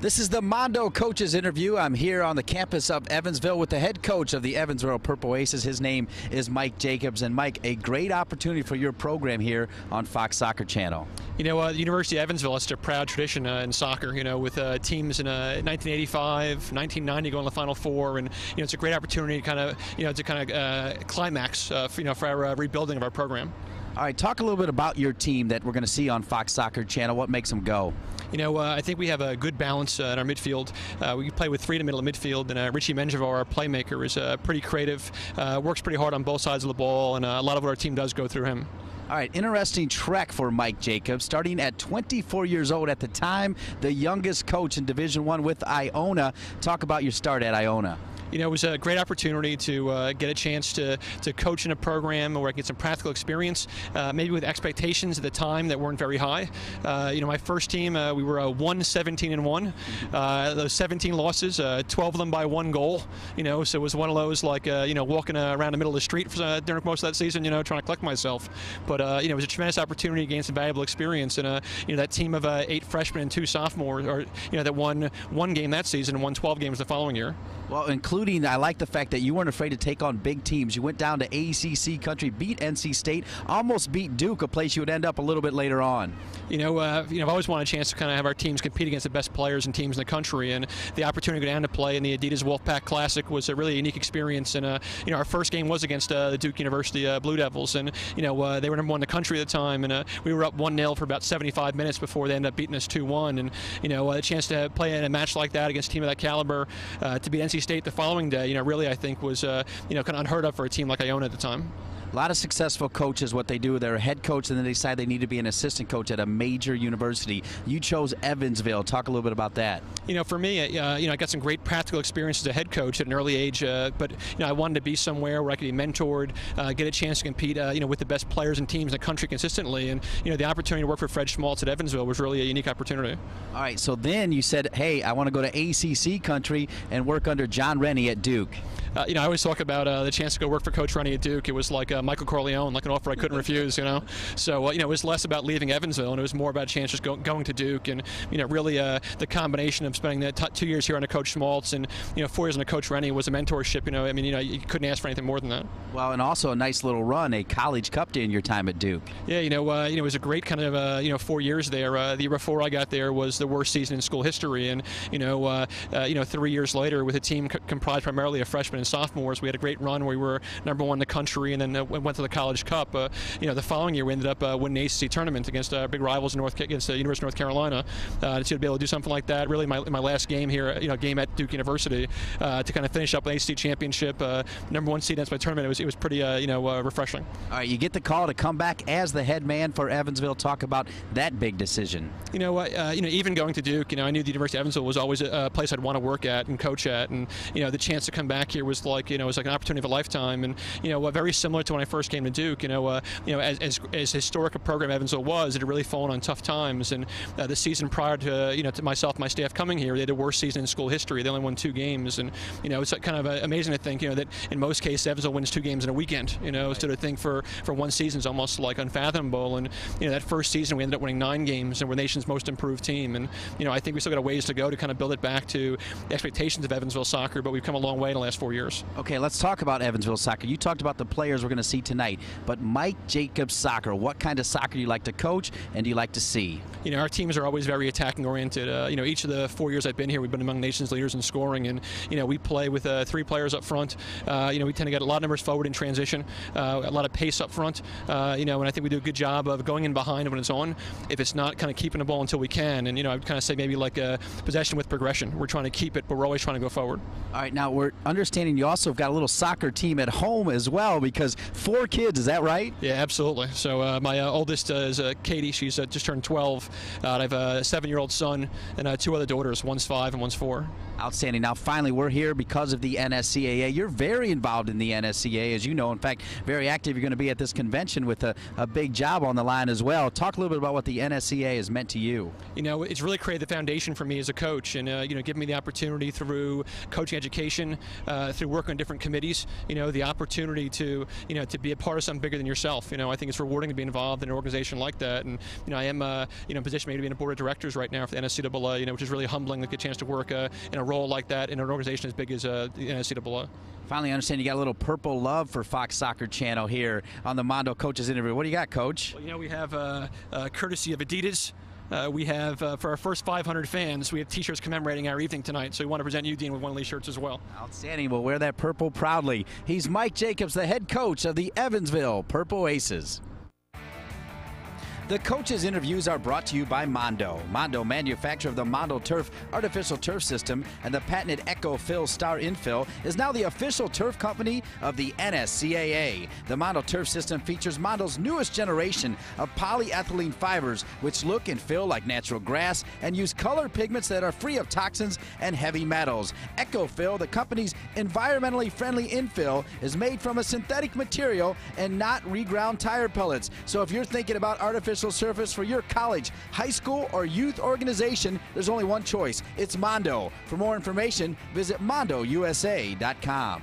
This is the Mondo Coaches Interview. I'm here on the campus of Evansville with the head coach of the Evansville Purple Aces. His name is Mike Jacobs. And Mike, a great opportunity for your program here on Fox Soccer Channel. You know, the University of Evansville has a proud tradition in soccer, you know, with teams in 1985, 1990 going to the Final Four, and, you know, it's a great opportunity to climax, for our rebuilding of our program. All right, talk a little bit about your team that we're going to see on Fox Soccer Channel. What makes them go? You know, I think we have a good balance in our midfield. We play with three in the middle of midfield, and Richie Menjivar, our playmaker, is pretty creative, works pretty hard on both sides of the ball, and a lot of what our team does go through him. All right, interesting trek for Mike Jacobs, starting at 24 years old at the time, the youngest coach in Division I with Iona. Talk about your start at Iona. You know, it was a great opportunity to get a chance to coach in a program where I could get some practical experience, maybe with expectations at the time that weren't very high. You know, my first team, we were 1-17-1. Those 17 losses, 12 of them by 1 goal. You know, so it was one of those like, walking around the middle of the street during most of that season, trying to collect myself. But, it was a tremendous opportunity to gain some valuable experience. And, that team of 8 freshmen and 2 sophomores, that won 1 game that season and won 12 games the following year. Well, including, I like the fact that you weren't afraid to take on big teams. You went down to ACC country, beat NC State, almost beat Duke, a place you would end up a little bit later on. I've always wanted a chance to kind of have our teams compete against the best players and tems in the country, and the opportunity to go down to play in the Adidas Wolfpack Classic was a really unique experience. And our first game was against the Duke University Blue Devils, and they were number 1 in the country at the time, and we were up 1-0 for about 75 minutes before they ended up beating us 2-1. And a chance to play in a match like that against a team of that caliber, to beat NC State the following day, really I think was kind of unheard of for a team like Iona at the time. A lot of successful coaches, what they do, they're a head coach and then they decide they need to be an assistant coach at a major university. You chose Evansville. Talk a little bit about that. For me, I got some great practical experience as a head coach at an early age, but I wanted to be somewhere where I could be mentored, get a chance to compete, with the best players and teams in the country consistently, and the opportunity to work for Fred Schmaltz at Evansville was really a unique opportunity. All right, so then you said, hey, I want to go to ACC country and work under John Rennie at Duke. I always talk about the chance to go work for Coach Rennie at Duke. It was like Michael Corleone, like an offer I couldn't refuse, So, it was less about leaving Evansville, and it was more about a chance just going to Duke. And, really the combination of spending the 2 years here under Coach Schmaltz and, 4 years under Coach Rennie was a mentorship. You couldn't ask for anything more than that. Well, and also a nice little run, a college cup during your time at Duke. Yeah, it was a great kind of, 4 years there. The year before I got there was the worst season in school history. And, 3 years later with a team comprised primarily of freshmen and sophomores, we had a great run where we were number 1 in the country, and then went to the College Cup. The following year we ended up winning the ACC tournament against big rivals against the University of North Carolina. To be able to do something like that, really my last game here, game at Duke University, to kind of finish up an ACC championship, number 1 seed in my tournament. It was pretty refreshing. All right, you get the call to come back as the head man for Evansville. Talk about that big decision. Even going to Duke, I knew the University of Evansville was always a place I'd want to work at and coach at, and the chance to come back here was like it was like an opportunity of a lifetime, and very similar to when I first came to Duke. As historic a program Evansville was, it had really fallen on tough times, and the season prior to to myself and my staff coming here, they had the worst season in school history. They only won 2 games, and it's kind of amazing to think that in most cases Evansville wins 2 games in a weekend. So to think for 1 season is almost like unfathomable. And that first season we ended up winning 9 games and we're the nation's most improved team. And I think we still got a ways to go to kind of build it back to the expectations of Evansville soccer, but we've come a long way in the last 4 years. Okay, let's talk about Evansville soccer. You talked about the players we're going to see tonight, but Mike Jacobs soccer, what kind of soccer do you like to coach and do you like to see? Our teams are always very attacking oriented. Each of the 4 years I've been here, we've been among nation's leaders in scoring, and we play with 3 players up front. We tend to get a lot of numbers forward in transition, a lot of pace up front. And I think we do a good job of going in behind when it's on. If it's not, kind of keeping the ball until we can. And I would kind of say maybe like a possession with progression. We're trying to keep it, but we're always trying to go forward. All right, now we're understanding you also have got a little soccer team at home as well, because 4 kids, is that right? Yeah, absolutely. So my oldest is Katie. She's just turned 12. I have a 7-year-old son and 2 other daughters. One's 5 and one's 4. Outstanding. Now, finally, we're here because of the NSCAA. You're very involved in the NSCAA, as you know. In fact, very active. You're going to be at this convention with a big job on the line as well. Talk a little bit about what the NSCAA has meant to you. You know, it's really created the foundation for me as a coach, and you know, giving me the opportunity through coaching education, through working on different committees. You know, the opportunity to to be a part of something bigger than yourself. You know, I think it's rewarding to be involved in an organization like that. And you know, I am in position maybe to be in a board of directors right now for the NSCAA. You know, which is really humbling to get a chance to work in a role like that in an organization as big as the NSCAA. Finally, I understand you got a little purple love for Fox Soccer Channel here on the Mondo Coaches Interview. What do you got, Coach? Well, you know, we have courtesy of Adidas. We have, for our first 500 fans, we have T-shirts commemorating our evening tonight. So we want to present you, Dean, with one of these shirts as well. Outstanding. We'll wear that purple proudly. He's Mike Jacobs, the head coach of the Evansville Purple Aces. The coaches' interviews are brought to you by Mondo. Mondo, manufacturer of the Mondo Turf artificial turf system and the patented Echo Fill Star Infill, is now the official turf company of the NSCAA. The Mondo Turf system features Mondo's newest generation of polyethylene fibers, which look and feel like natural grass and use color pigments that are free of toxins and heavy metals. Echo Fill, the company's environmentally friendly infill, is made from a synthetic material and not reground tire pellets. So if you're thinking about artificial surface for your college, high school, or youth organization, there's only one choice. It's Mondo. For more information, visit mondousa.com.